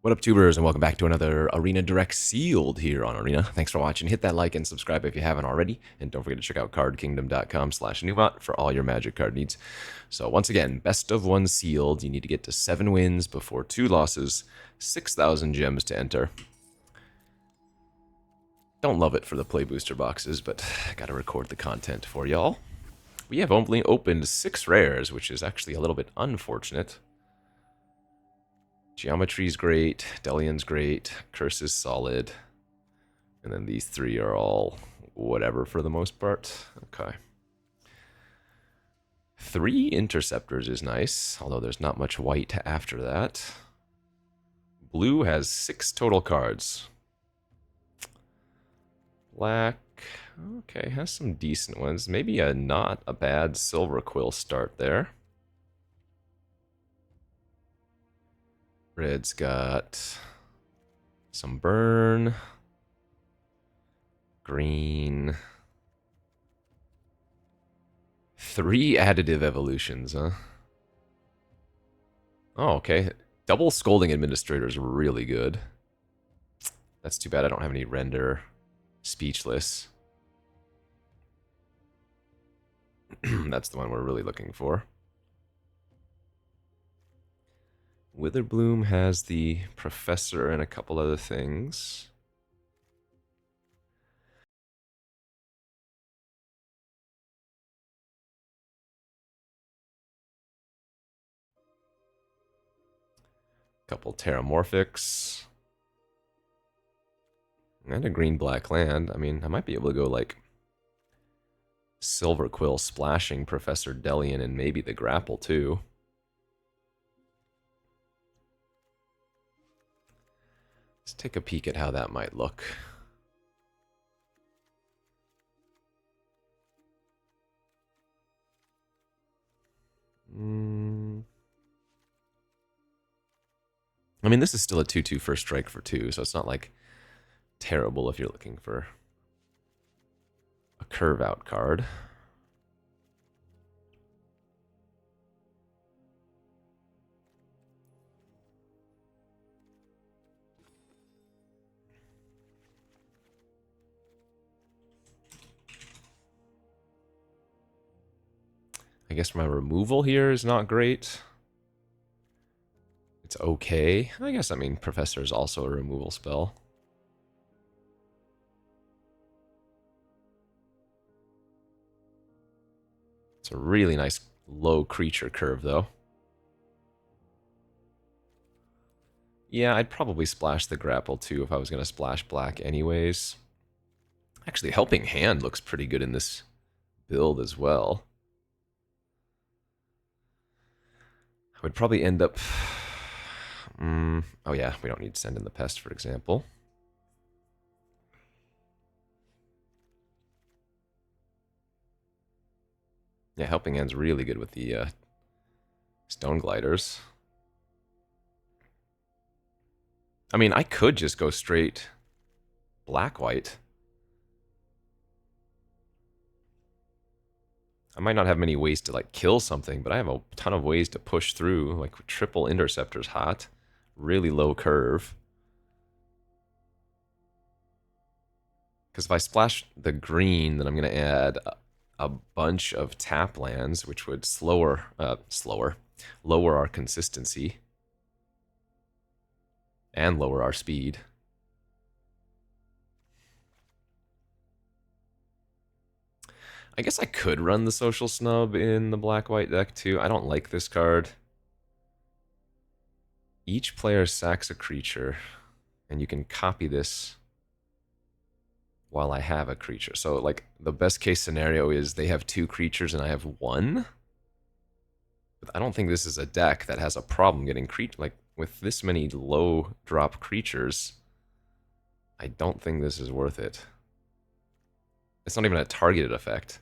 What up, tubers, and welcome back to another Arena Direct Sealed here on Arena. Thanks for watching. Hit that like and subscribe if you haven't already, and don't forget to check out cardkingdom.com/Numot for all your Magic card needs. So once again, best of one sealed. You need to get to 7 wins before 2 losses, 6,000 gems to enter. Don't love it for the play booster boxes, but gotta record the content for y'all. We have only opened 6 rares, which is actually a little bit unfortunate. Geometry's great, Delian's great, Curse is solid, and then these 3 are all whatever for the most part. Okay. 3 Interceptors is nice, although there's not much white after that. Blue has 6 total cards. Black, okay, has some decent ones. Maybe not a bad Silver Quill start there. Red's got some burn. Green. 3 additive evolutions, huh? Oh, okay. Double Scolding Administrator is really good. That's too bad I don't have any render. Speechless. That's the one we're really looking for. Witherbloom has the Professor and a couple other things. Couple Terramorphics. And a green-black land. I mean, I might be able to go like Silver Quill splashing Professor Delian and maybe the Grapple too. Let's take a peek at how that might look. I mean, this is still a 2/2 first strike for 2, so it's not like terrible if you're looking for a curve out card. I guess my removal here is not great. It's okay. I guess, I mean, Professor is also a removal spell. It's a really nice low creature curve, though. Yeah, I'd probably splash the Grapple, too, if I was going to splash black anyways. Actually, Helping Hand looks pretty good in this build as well. I would probably end up... oh yeah, we don't need to send in the Pest, for example. Yeah, Helping Hand's really good with the Stone Gliders. I mean, I could just go straight black-white. I might not have many ways to like kill something, but I have a ton of ways to push through. Like triple Interceptor's hot, really low curve. Because if I splash the green, then I'm going to add a bunch of tap lands, which would lower our consistency and lower our speed. I guess I could run the Social Snub in the black-white deck too. I don't like this card. Each player sacks a creature, and you can copy this while I have a creature. So, like, the best case scenario is they have 2 creatures and I have 1. But I don't think this is a deck that has a problem getting like, with this many low drop creatures, I don't think this is worth it. It's not even a targeted effect.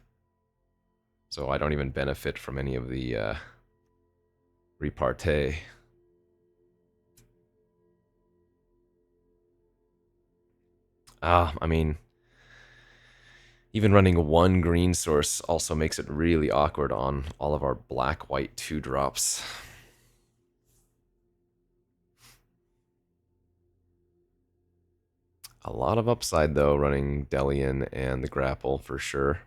So I don't even benefit from any of the repartee. I mean, even running 1 green source also makes it really awkward on all of our black-white 2-drops. A lot of upside, though, running Delian and the grapple for sure.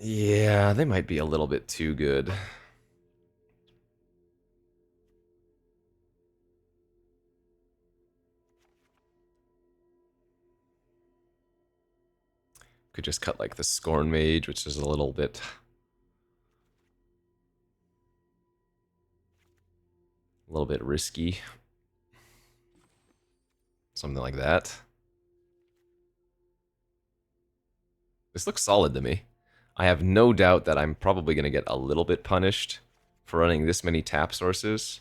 Yeah, they might be a little bit too good. Could just cut like the Scorn Mage, which is a little bit... risky. Something like that. This looks solid to me. I have no doubt that I'm probably going to get a little bit punished for running this many tap sources,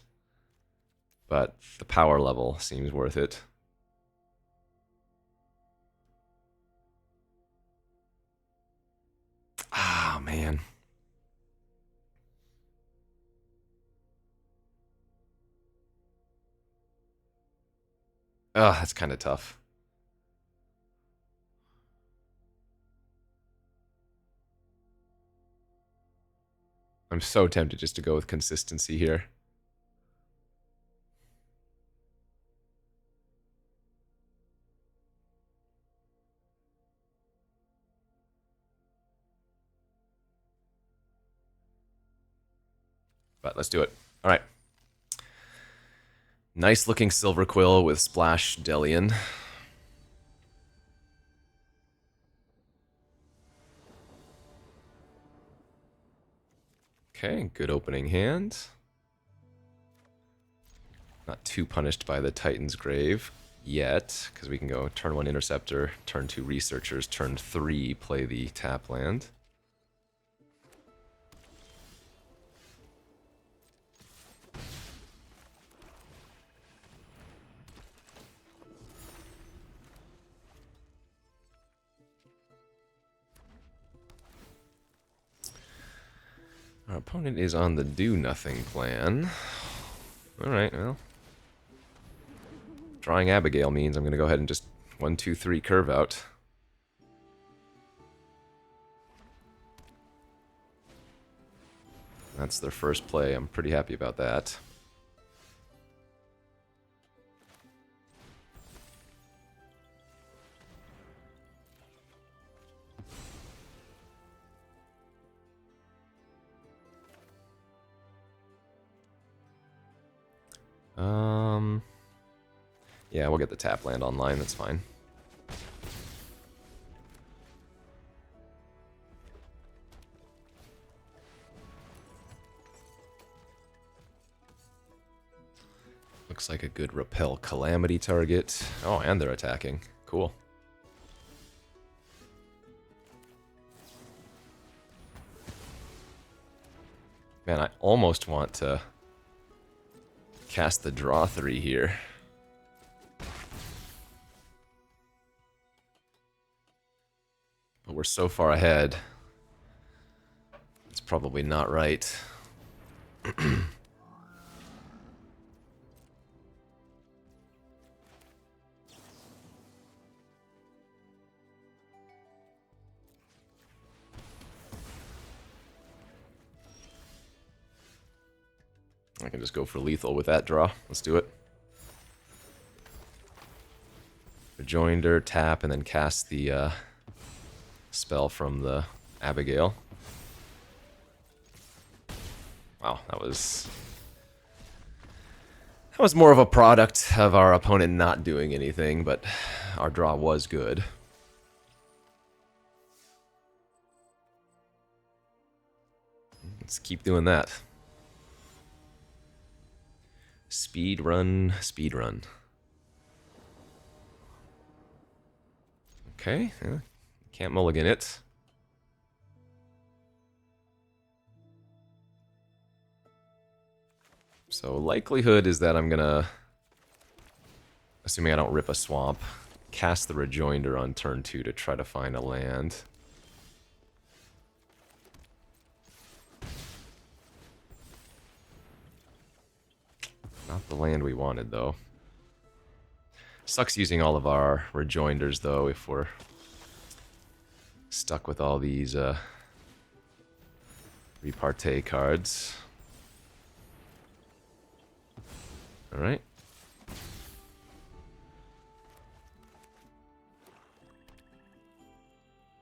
but the power level seems worth it. Ah, man. Oh, that's kind of tough. I'm so tempted just to go with consistency here. But let's do it. All right. Nice looking Silver Quill with Splash Delian. Okay, good opening hand. Not too punished by the Titan's Grave yet, because we can go turn 1 Interceptor, turn 2 Researchers, turn 3 play the tap land. Our opponent is on the do-nothing plan. Alright, well. Drawing Abigail means I'm going to go ahead and just 1, 2, 3 curve out. That's their first play. I'm pretty happy about that. Yeah, we'll get the tap land online, that's fine. Looks like a good repel Calamity target. Oh, and they're attacking. Cool. Man, I almost want to cast the draw 3 here. But we're so far ahead. It's probably not right. I can just go for lethal with that draw. Let's do it. Rejoinder, tap, and then cast the spell from the Abigail. Wow, that was more of a product of our opponent not doing anything, but our draw was good. Let's keep doing that. Speed run, speed run. Okay, yeah, can't mulligan it. So likelihood is that I'm gonna, assuming I don't rip a swamp, cast the Rejoinder on turn 2 to try to find a land. Not the land we wanted, though. Sucks using all of our Rejoinders, though, if we're stuck with all these Repartee cards. Alright.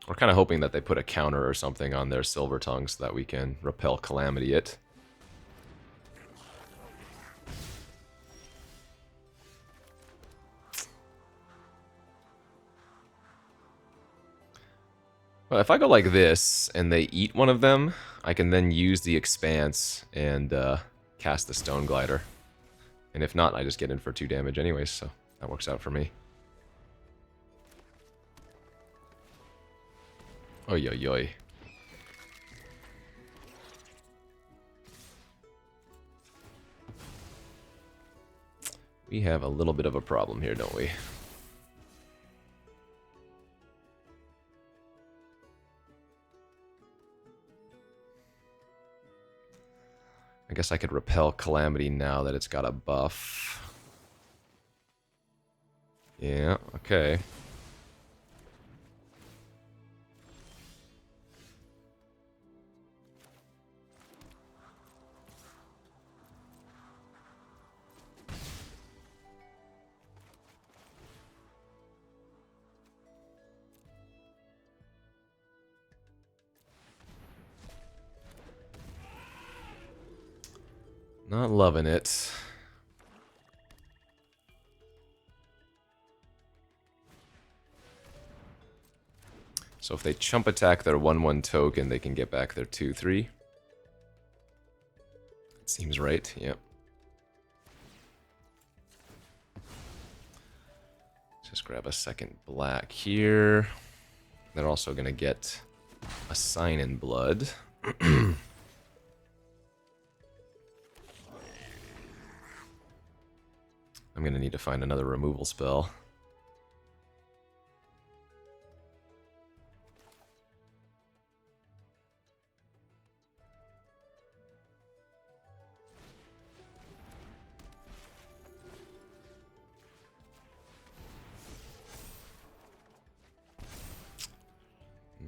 We're kind of hoping that they put a counter or something on their Silver Tongue so that we can repel Calamity it. Well, if I go like this and they eat one of them, I can then use the Expanse and cast the Stone Glider. And if not, I just get in for 2 damage anyways, so that works out for me. Oy oy oy. We have a little bit of a problem here, don't we? I guess I could repel Calamity now that it's got a buff. Yeah, okay. Not loving it. So if they chump attack their 1/1 token, they can get back their 2/3. Seems right, yep. Just grab a second black here. They're also going to get a Sign in Blood. I'm going to need to find another removal spell.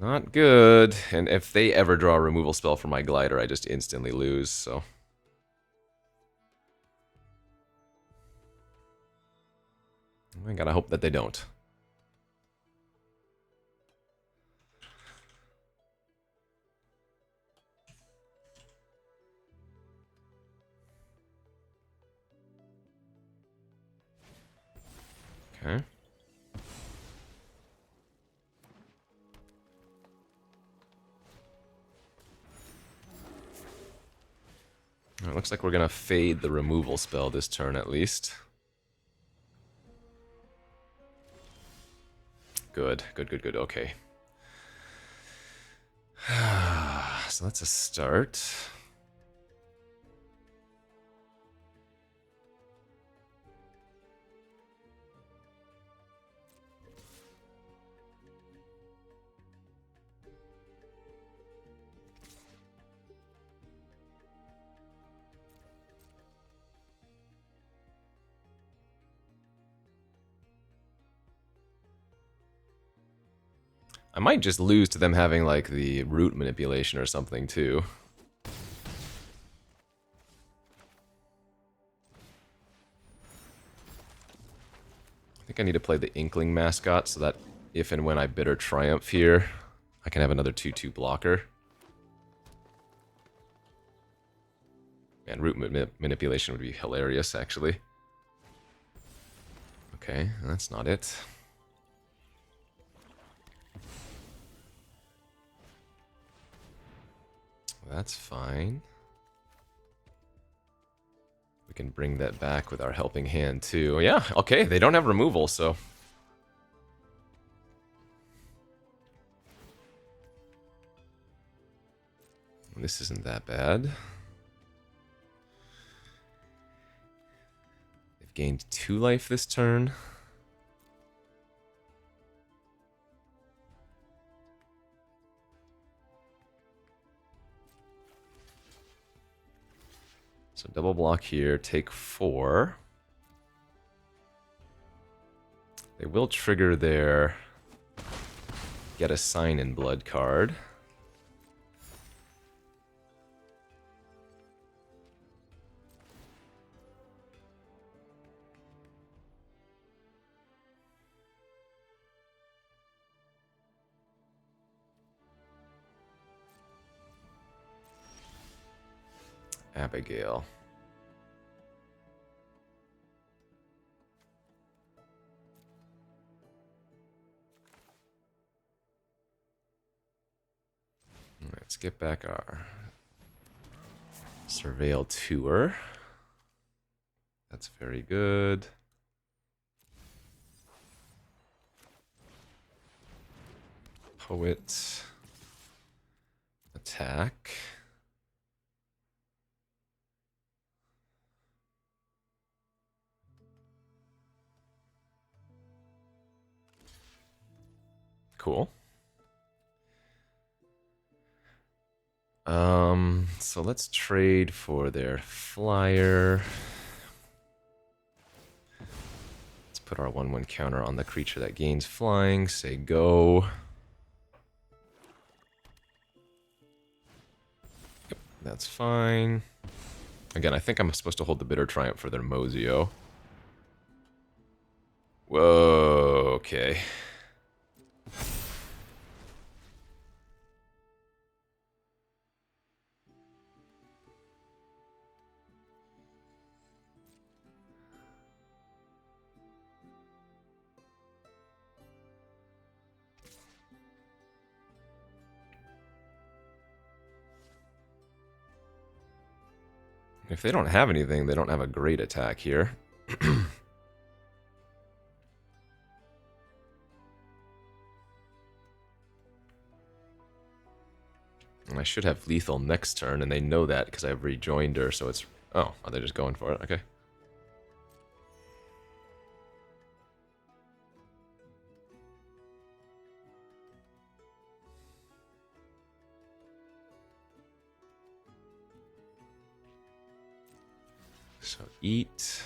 Not good. And if they ever draw a removal spell for my Glider, I just instantly lose, so... I gotta hope that they don't. Okay. It looks like we're gonna fade the removal spell this turn at least. Good, good, good, good, okay. So that's a start. I might just lose to them having, like, the root manipulation or something, too. I think I need to play the Inkling Mascot so that if and when I Bitter Triumph here, I can have another 2/2 blocker. And root manipulation would be hilarious, actually. Okay, that's not it. That's fine. We can bring that back with our helping hand too. Yeah, okay, they don't have removal, so... This isn't that bad. They've gained 2 life this turn. So double block here, take 4. They will trigger their get a Sign in Blood card. Abigail. Let's get back our Surveil Tour. That's very good. Poet. Attack. Cool. So let's trade for their flyer. Let's put our 1/1 counter on the creature that gains flying. Say go. Yep, that's fine. Again, I think I'm supposed to hold the Bitter Triumph for their Mozio. Whoa, okay. If they don't have anything, they don't have a great attack here. And I should have lethal next turn, and they know that because I have Rejoinder, so it's... Oh, are they just going for it? Okay. So eat.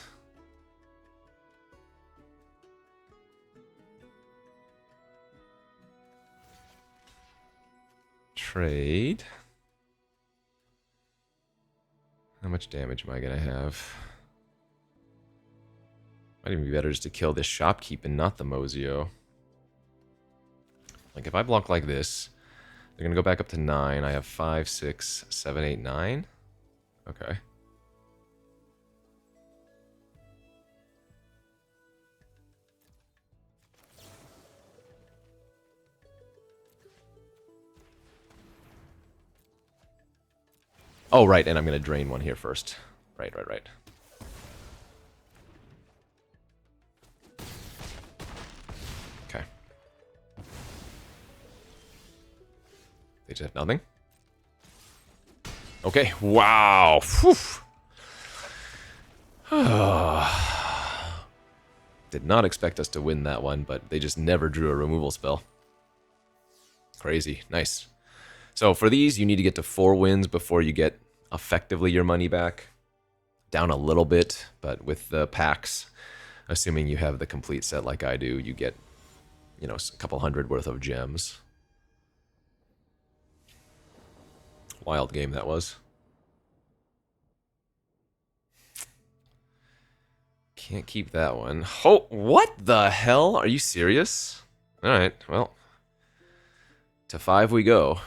Trade. How much damage am I going to have? Might even be better just to kill this Shopkeep and not the Mozio. Like, if I block like this, they're going to go back up to 9. I have 5, 6, 7, 8, 9. Okay. Oh, right, and I'm going to drain one here first. Right. Okay. They just have nothing? Okay, wow. Did not expect us to win that one, but they just never drew a removal spell. Crazy. Nice. So for these, you need to get to 4 wins before you get effectively your money back. Down a little bit, but with the packs, assuming you have the complete set like I do, you get, you know, a couple hundred worth of gems. Wild game that was. Can't keep that one. Oh, what the hell? Are you serious? Alright, well. To 5 we go.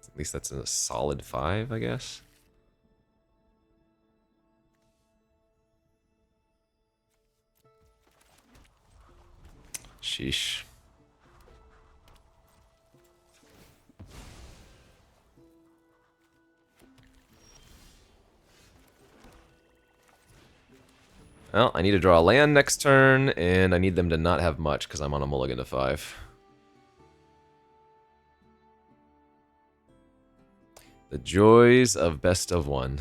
At least that's a solid 5, I guess. Sheesh. Well, I need to draw a land next turn, and I need them to not have much, because I'm on a mulligan to 5. The joys of best of 1.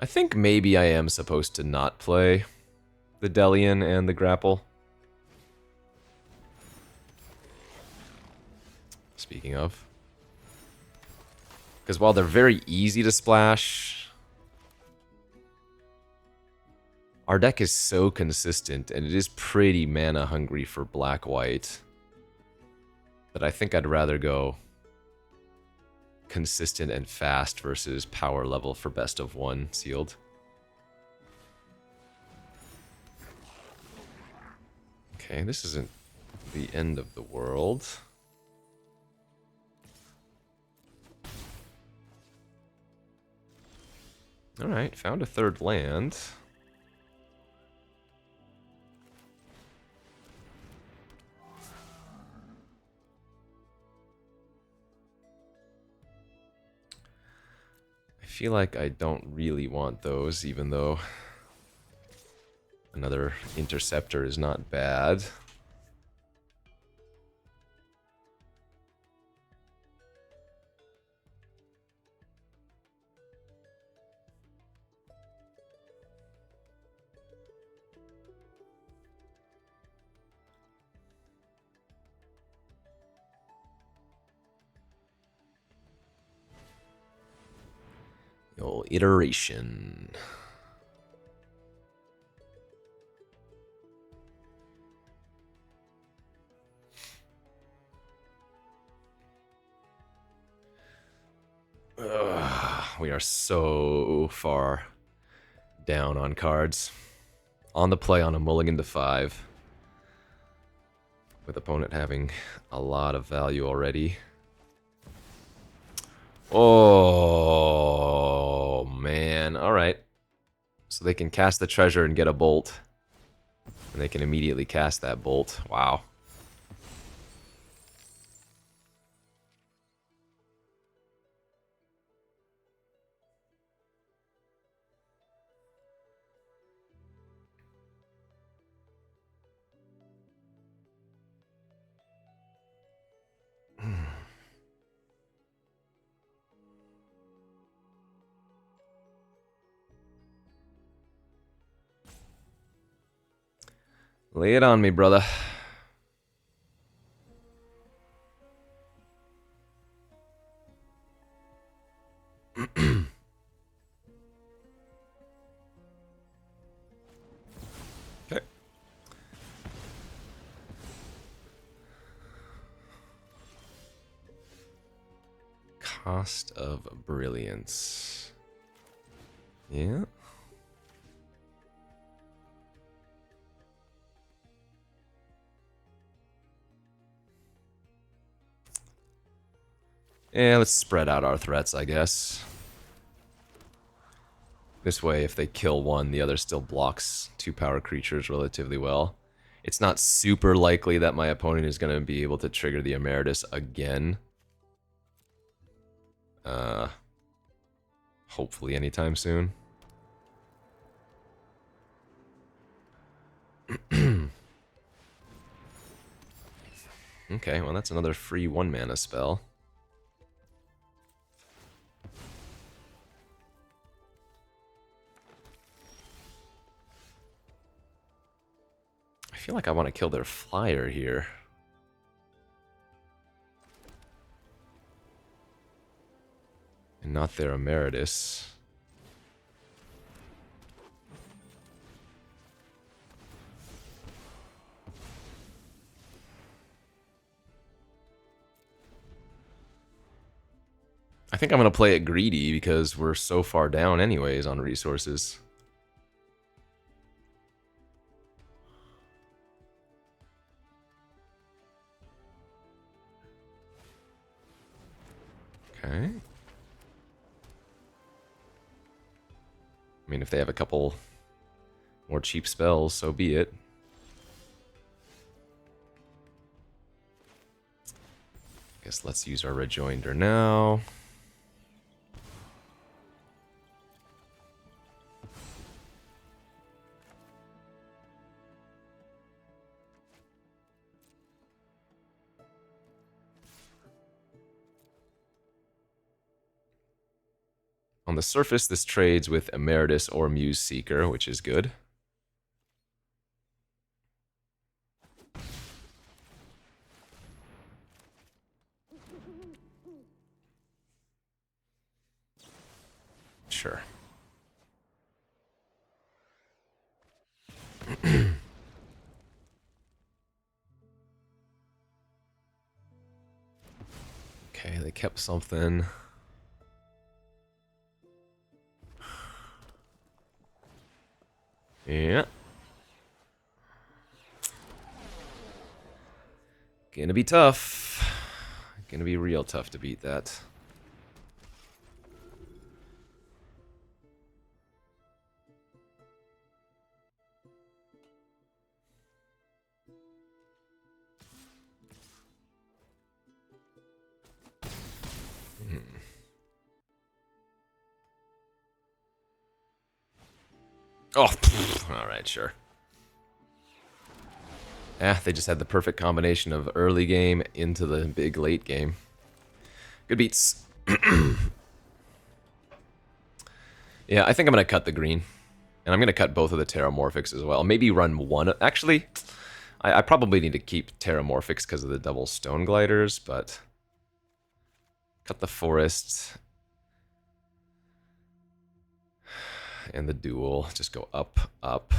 I think maybe I am supposed to not play the Delian and the Grapple. Speaking of. Because while they're very easy to splash, our deck is so consistent, and it is pretty mana hungry for black-white, that I think I'd rather go consistent and fast versus power level for best of one sealed. Okay, this isn't the end of the world. Alright, found a third land. I feel like I don't really want those, even though another interceptor is not bad. The old iteration. We are so far down on cards. On the play on a mulligan to 5. With opponent having a lot of value already. Oh, man. Alright. So they can cast the treasure and get a bolt. And they can immediately cast that bolt. Wow. Lay it on me, brother. Okay. Cost of Brilliance. Yeah. Yeah, let's spread out our threats, I guess. This way, if they kill one, the other still blocks 2 power creatures relatively well. It's not super likely that my opponent is going to be able to trigger the Emeritus again. Hopefully anytime soon. Okay, well that's another free 1-mana spell. I feel like I want to kill their flyer here. And not their Emeritus. I think I'm going to play it greedy because we're so far down anyways on resources. Okay. I mean, if they have a couple more cheap spells, so be it. Guess let's use our Rejoinder now. On the surface, this trades with Emeritus or Muse Seeker, which is good. Sure. Okay, they kept something. Yeah. Gonna be tough. Gonna be real tough to beat that. Oh, alright, sure. Yeah, they just had the perfect combination of early game into the big late game. Good beats. Yeah, I think I'm going to cut the green. And I'm going to cut both of the Terramorphics as well. Maybe run one. Actually, I probably need to keep Terramorphics because of the double Stone Gliders, but... Cut the Forest. And the Duel. Just go up, up.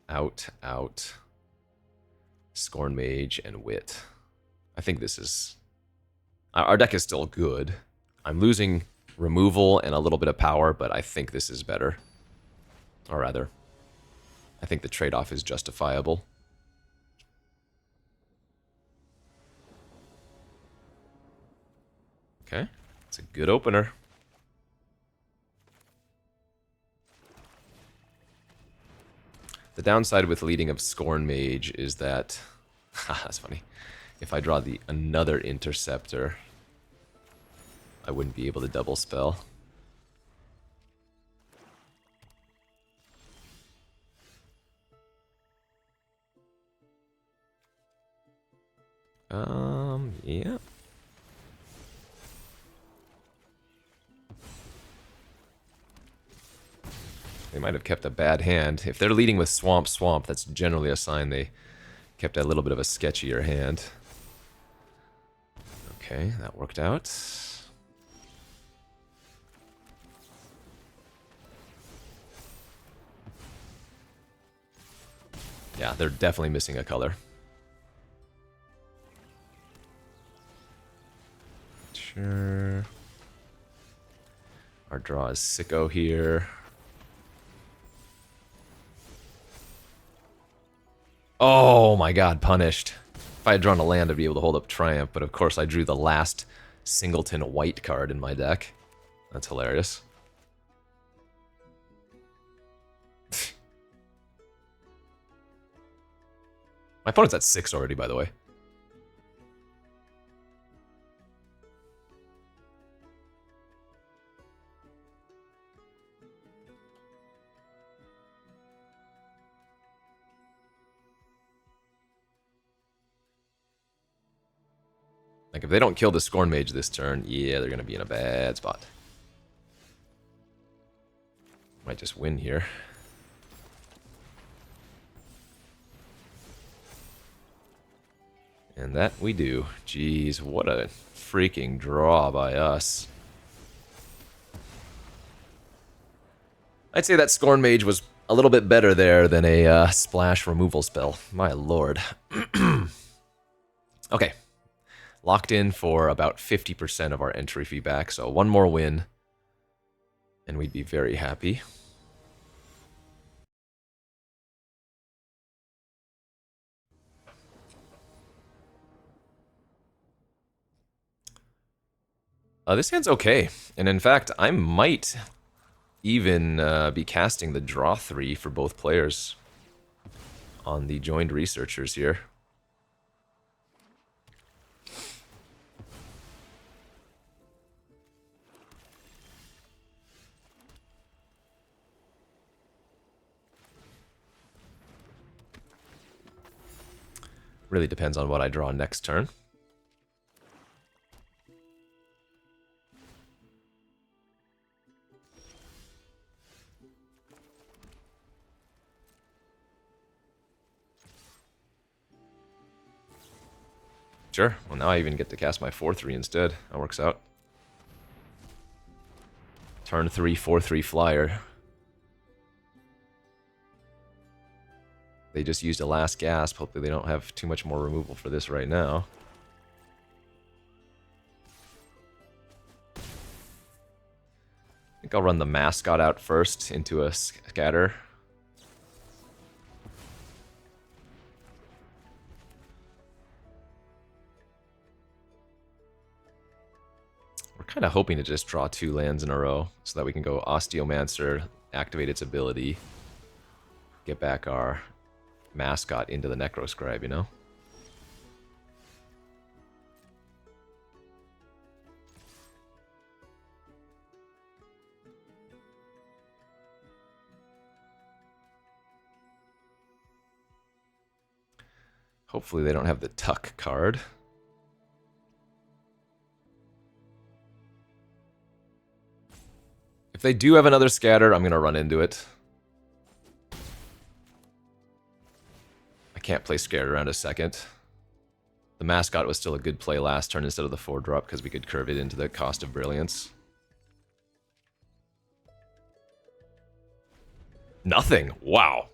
Out, out. Scorn Mage and Wit. I think this is... Our deck is still good. I'm losing removal and a little bit of power, but I think this is better. Or rather, I think the trade-off is justifiable. Okay, it's a good opener. The downside with leading of Scorn Mage is that... that's funny. If I draw another Interceptor, I wouldn't be able to double spell. Yeah. They might have kept a bad hand. If they're leading with Swamp Swamp, that's generally a sign they kept a little bit of a sketchier hand. Okay, that worked out. Yeah, they're definitely missing a color. Sure. Our draw is sicko here. Oh my god, punished. If I had drawn a land, I'd be able to hold up Triumph, but of course I drew the last singleton white card in my deck. That's hilarious. My opponent's at 6 already, by the way. Like, if they don't kill the Scorn Mage this turn, yeah, they're going to be in a bad spot. Might just win here. And that we do. Jeez, what a freaking draw by us. I'd say that Scorn Mage was a little bit better there than a splash removal spell. My lord. Okay. Locked in for about 50% of our entry fee back, so one more win, and we'd be very happy. This hand's okay, and in fact, I might even be casting the draw 3 for both players on the joined researchers here. Really depends on what I draw next turn. Sure. Well, now I even get to cast my 4/3 instead. That works out. Turn 3, 4/3 flyer. They just used a last gasp. Hopefully they don't have too much more removal for this right now. I think I'll run the mascot out first into a scatter. kind of hoping to just draw 2 lands in a row so that we can go Osteomancer, activate its ability, get back our mascot into the Necroscribe, you know? Hopefully they don't have the Tuck card. If they do have another scatter, I'm going to run into it. I can't play Scared around a second. The mascot was still a good play last turn instead of the 4-drop because we could curve it into the Cost of Brilliance. Nothing! Wow!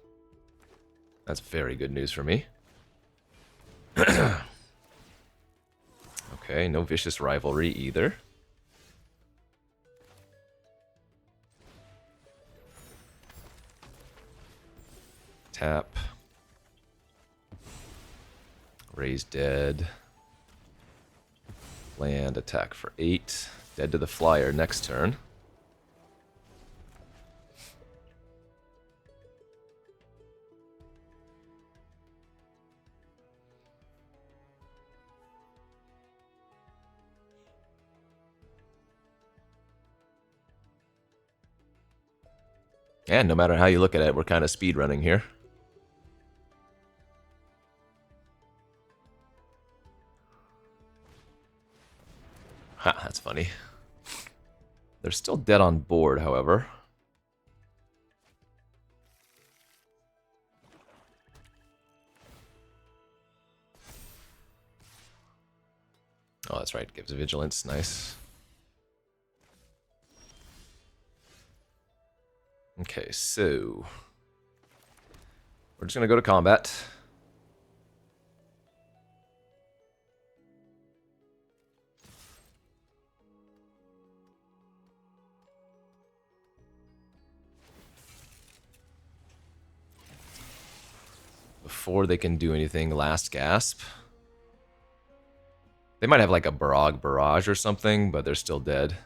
That's very good news for me. Okay, no Vicious Rivalry either. Tap. Raise dead. Land, attack for 8. Dead to the flyer next turn. And no matter how you look at it, we're kind of speedrunning here. Ha, that's funny. They're still dead on board, however. Oh, that's right. Gives vigilance. Nice. Okay, so we're just gonna go to combat. Before they can do anything, last gasp. They might have like a Barrage Barrage or something, but they're still dead.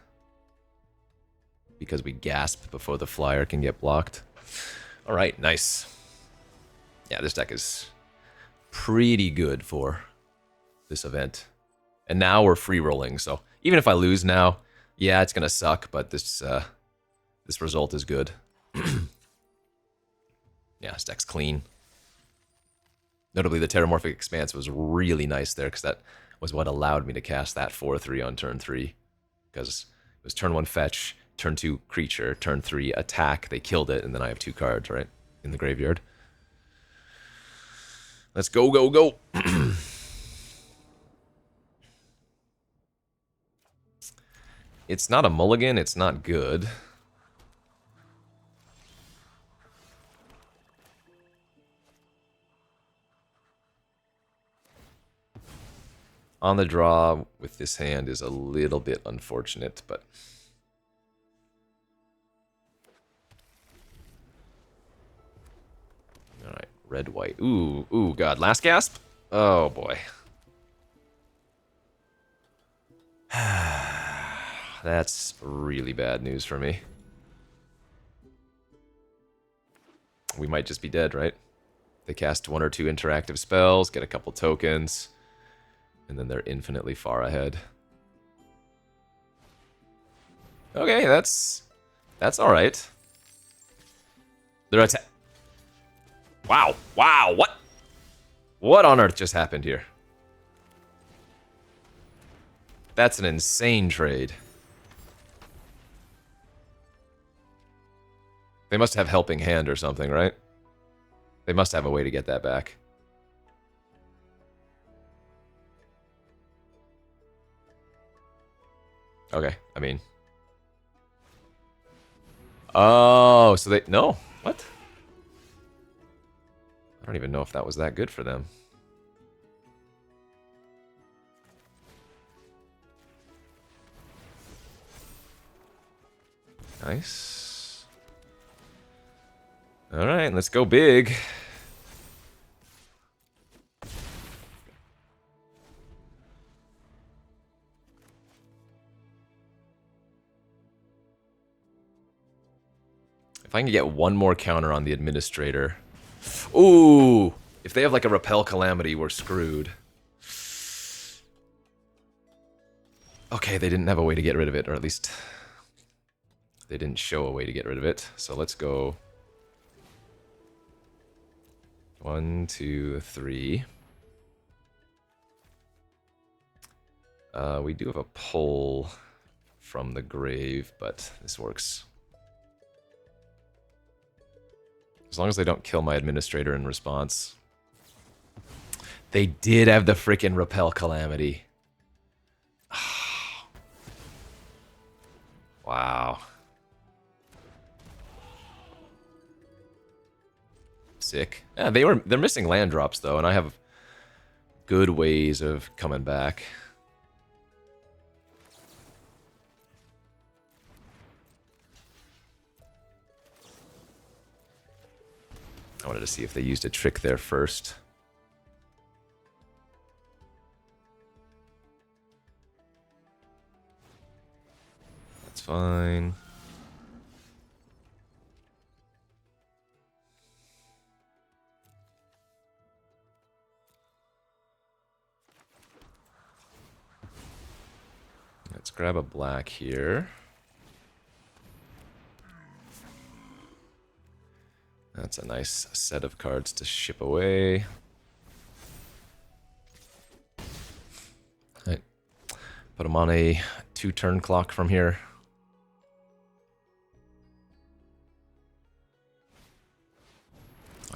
Because we gasp before the flyer can get blocked. Alright, nice. Yeah, this deck is pretty good for this event. And now we're free rolling, so even if I lose now, yeah, it's gonna suck, but this result is good. Yeah, this deck's clean. Notably, the Terramorphic Expanse was really nice there, because that was what allowed me to cast that 4/3 on turn 3. Because it was turn 1 fetch, turn 2 creature, turn 3 attack, they killed it, and then I have 2 cards, right, in the graveyard. Let's go, go, go! It's not a mulligan, it's not good. On the draw with this hand is a little bit unfortunate, but... Alright, red, white. Ooh, ooh, god. Last gasp? Oh, boy. That's really bad news for me. We might just be dead, right? They cast 1 or 2 interactive spells, get a couple tokens, and then they're infinitely far ahead. Okay, that's alright. They're attack. Wow, wow, what? What on earth just happened here? That's an insane trade. They must have Helping Hand or something, right? They must have a way to get that back. Okay, I mean... Oh, so they... No, what? I don't even know if that was that good for them. Nice. Alright, let's go big. I can get one more counter on the administrator. Ooh! If they have like a Repel Calamity, we're screwed. Okay, they didn't have a way to get rid of it, or at least they didn't show a way to get rid of it. So let's go 1, 2, 3. We do have a pull from the grave, but this works. As long as they don't kill my administrator in response. They did have the frickin' Repel Calamity. Wow. Sick. Yeah, they're missing land drops though, and I have good ways of coming back. I wanted to see if they used a trick there first. That's fine. Let's grab a black here. That's a nice set of cards to ship away. Right. Put them on a 2-turn clock from here.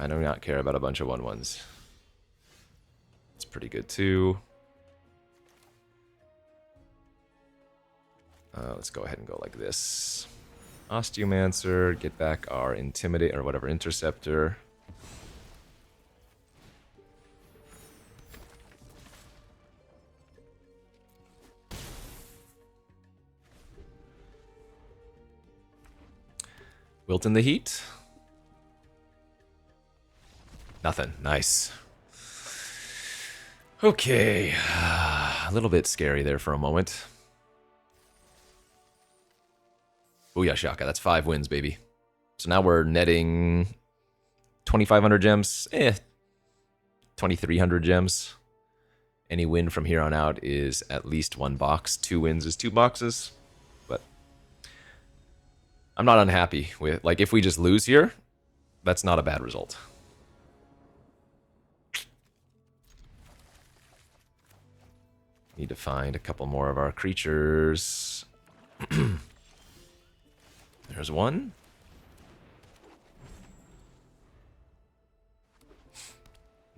I do not care about a bunch of 1/1s. It's pretty good too. Let's go ahead and go like this. Osteomancer, get back our Intimidate or whatever Interceptor. Wilt in the Heat. Nothing. Nice. Okay. A little bit scary there for a moment. Booyah Shaka. That's 5 wins, baby. So now we're netting 2,500 gems. 2,300 gems. Any win from here on out is at least 1 box. 2 wins is 2 boxes. But I'm not unhappy with, like, if we just lose here, that's not a bad result. Need to find a couple more of our creatures. There's one.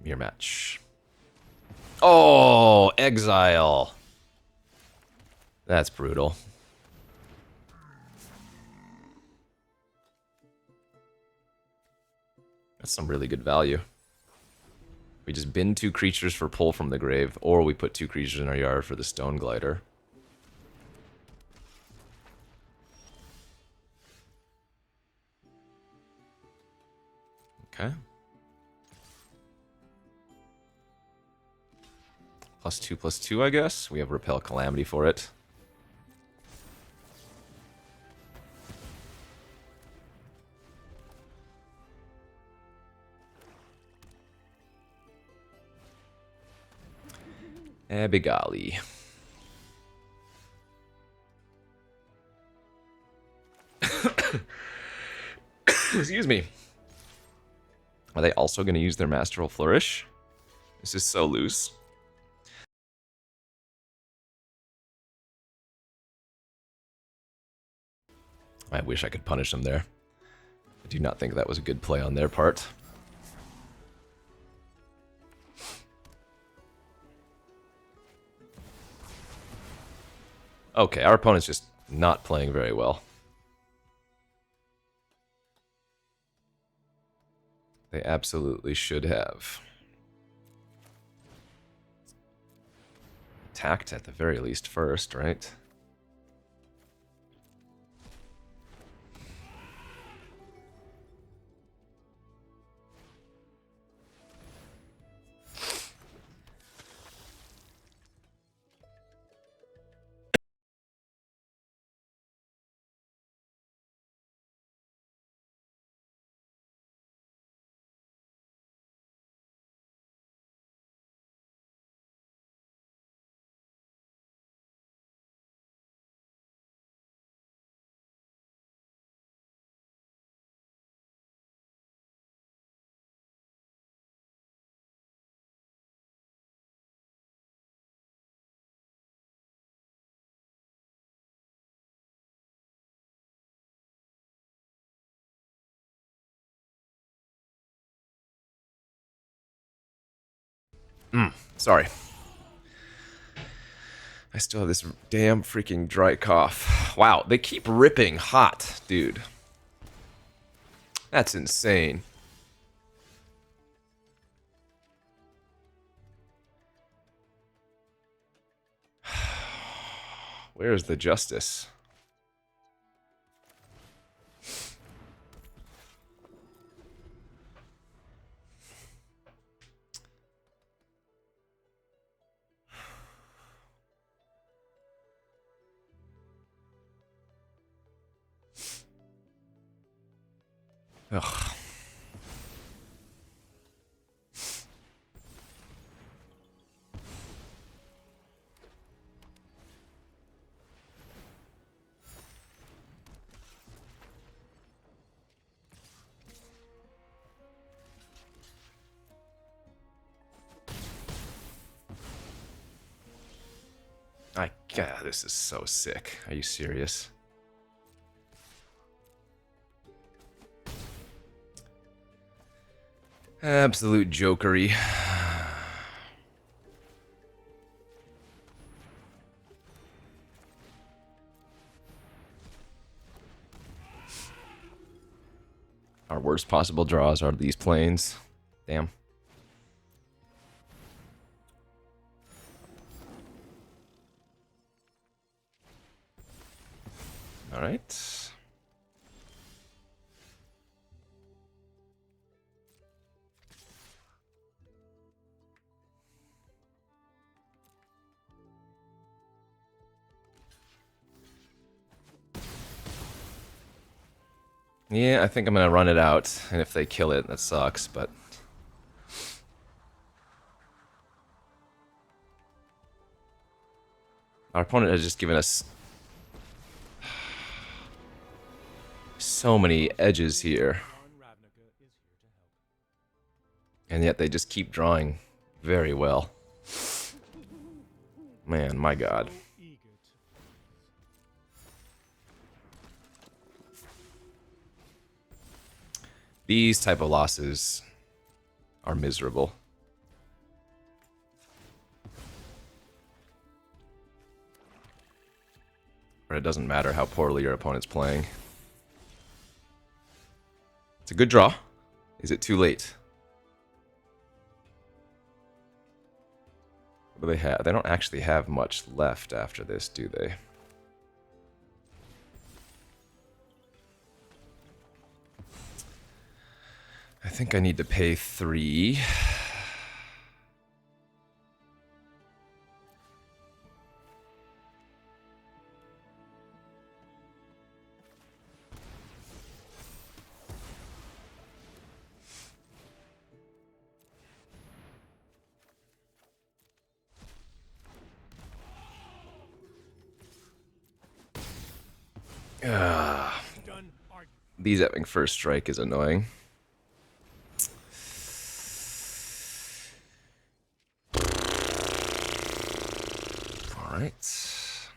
Mirror match. Oh, exile. That's brutal. That's some really good value. We just bin 2 creatures for pull from the grave, or we put 2 creatures in our yard for the Stone Glider. Okay. +2/+2, I guess. We have Repel Calamity for it. Abigali. Excuse me. Are they also going to use their Masterful Flourish? This is so loose. I wish I could punish them there. I do not think that was a good play on their part. Okay, our opponent's just not playing very well. They absolutely should have. Attacked at the very least first, right? Sorry. I still have this damn freaking dry cough. Wow, they keep ripping hot, dude. That's insane. Where's the justice? Ugh. God, this is so sick. Are you serious? Absolute jokery. Our worst possible draws are these planes. Damn. All right. Yeah, I think I'm gonna run it out, and if they kill it, that sucks, but... Our opponent has just given us so many edges here. And yet they just keep drawing very well. Man, my god. These type of losses are miserable. But it doesn't matter how poorly your opponent's playing. It's a good draw. Is it too late? What do they have? They don't actually have much left after this, do they? I think I need to pay 3. These having first strike is annoying. Alright.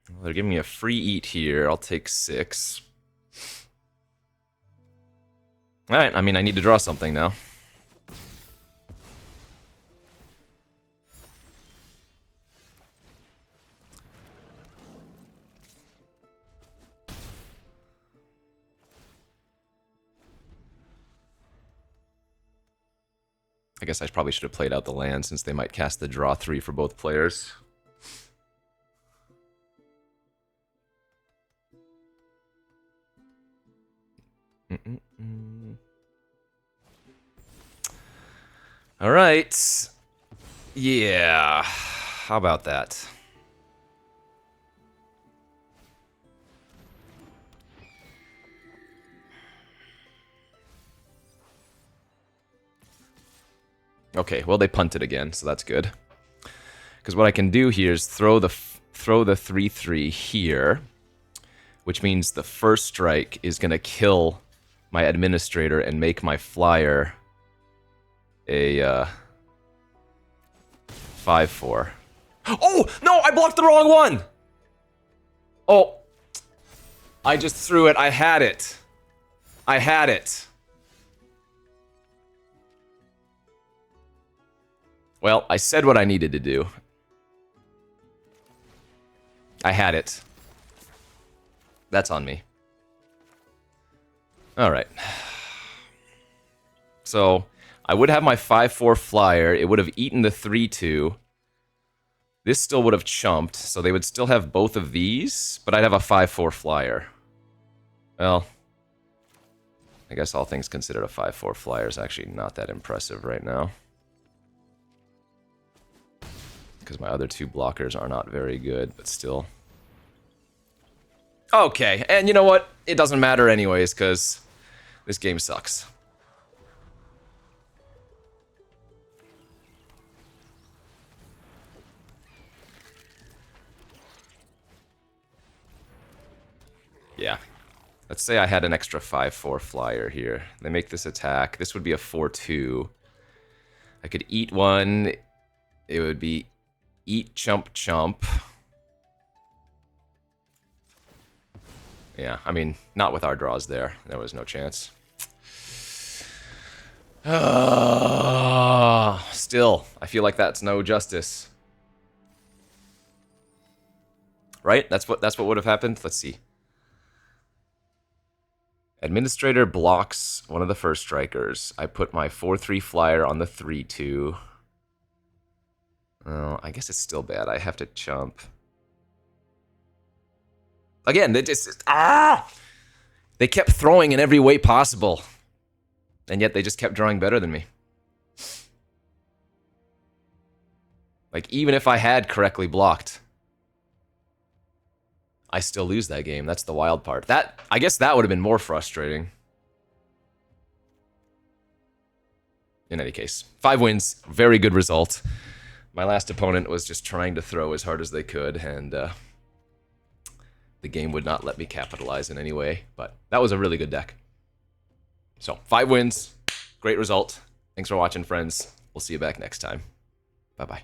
Well, they're giving me a free eat here. I'll take 6. Alright, I mean, I need to draw something now. I guess I probably should have played out the land since they might cast the draw 3 for both players. All right. Yeah. How about that? Okay, well they punted again, so that's good. Because what I can do here is throw the 3/3 here, which means the first strike is gonna kill my administrator and make my flyer a 5/4. Oh no! I blocked the wrong one. Oh, I just threw it. I had it. I had it. Well, I said what I needed to do. I had it. That's on me. Alright. So, I would have my 5-4 flyer. It would have eaten the 3-2. This still would have chumped, so they would still have both of these, but I'd have a 5-4 flyer. Well, I guess all things considered, a 5-4 flyer is actually not that impressive right now. Because my other two blockers are not very good, but still. Okay, and you know what? It doesn't matter anyways, because this game sucks. Yeah. Let's say I had an extra 5-4 flyer here. They make this attack. This would be a 4-2. I could eat one. It would be eat, chump, chump. Yeah, I mean, not with our draws there. There was no chance. Still, I feel like that's no justice. Right? That's what would have happened. Let's see. Administrator blocks one of the first strikers. I put my 4-3 flyer on the 3-2. Oh, I guess it's still bad. I have to chump. Again, they just... They kept throwing in every way possible. And yet they just kept drawing better than me. Like, even if I had correctly blocked, I still lose that game. That's the wild part. I guess that would have been more frustrating. In any case, 5 wins. Very good result. My last opponent was just trying to throw as hard as they could, and the game would not let me capitalize in any way. But that was a really good deck. So, 5 wins. Great result. Thanks for watching, friends. We'll see you back next time. Bye-bye.